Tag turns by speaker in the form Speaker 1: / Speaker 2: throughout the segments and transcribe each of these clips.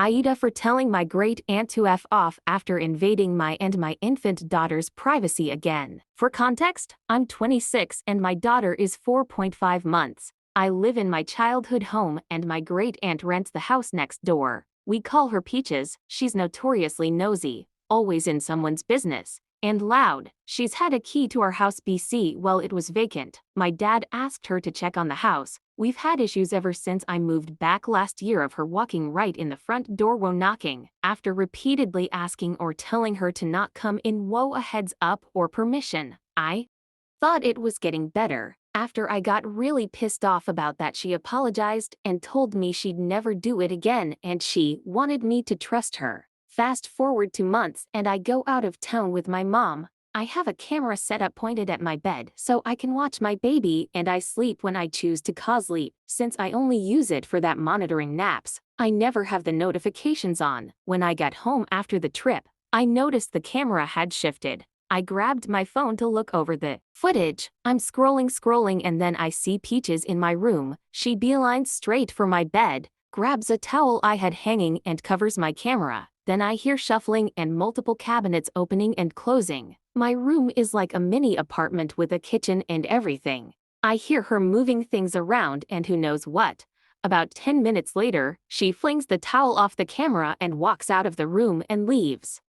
Speaker 1: AITA for telling my great aunt to F off after invading my and my infant daughter's privacy again. For context, I'm 26 and my daughter is 4.5 months. I live in my childhood home and my great aunt rents the house next door. We call her Peaches. She's notoriously nosy, always in someone's business, and loud. She's had a key to our house BC while it was vacant. My dad asked her to check on the house. We've had issues ever since I moved back last year of her walking right in the front door while knocking. After repeatedly asking or telling her to not come in a heads up or permission, I thought it was getting better. After I got really pissed off about that, she apologized and told me she'd never do it again and she wanted me to trust her. Fast forward 2 months and I go out of town with my mom. I have a camera set up pointed at my bed so I can watch my baby and I sleep when I choose to co-sleep. Since I only use it for that monitoring naps, I never have the notifications on. When I got home after the trip, I noticed the camera had shifted. I grabbed my phone to look over the footage. I'm scrolling and then I see Peaches in my room. She beelines straight for my bed, grabs a towel I had hanging and covers my camera. Then I hear shuffling and multiple cabinets opening and closing. My room is like a mini apartment with a kitchen and everything. I hear her moving things around and who knows what. About 10 minutes later, she flings the towel off the camera and walks out of the room and leaves.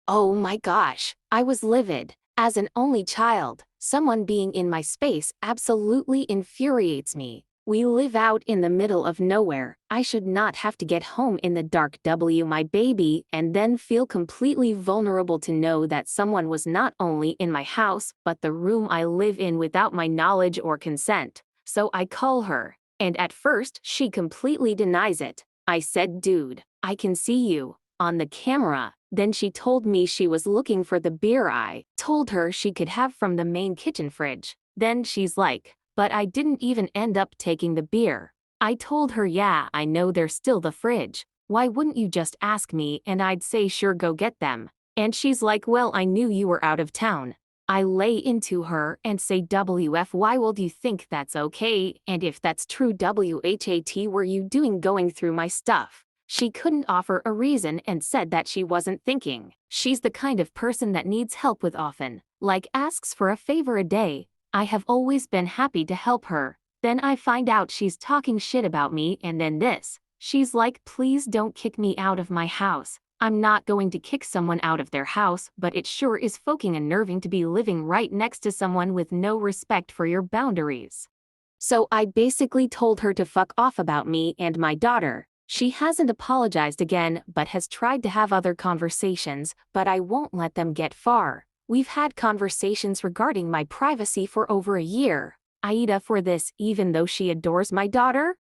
Speaker 1: Oh my gosh, I was livid. As an only child, someone being in my space absolutely infuriates me. We live out in the middle of nowhere. I should not have to get home in the dark my baby and then feel completely vulnerable to know that someone was not only in my house but the room I live in without my knowledge or consent. So I call her, and at first she completely denies it. I said, "Dude, I can see you on the camera." Then she told me she was looking for the beer I told her she could have from the main kitchen fridge. Then she's like, "But I didn't even end up taking the beer." I told her, "Yeah, I know they're still the fridge. Why wouldn't you just ask me and I'd say sure go get them?" And she's like, "Well, I knew you were out of town." I lay into her and say, "WF, why will you think that's okay? And if that's true, WHAT were you doing going through my stuff?" She couldn't offer a reason and said that she wasn't thinking. She's the kind of person that needs help with often, like asks for a favor a day. I have always been happy to help her. Then I find out she's talking shit about me and then this. She's like, "Please don't kick me out of my house." I'm not going to kick someone out of their house, but it sure is fucking unnerving to be living right next to someone with no respect for your boundaries. So I basically told her to fuck off about me and my daughter. She hasn't apologized again but has tried to have other conversations, but I won't let them get far. We've had conversations regarding my privacy for over a year. AITA for this, even though she adores my daughter?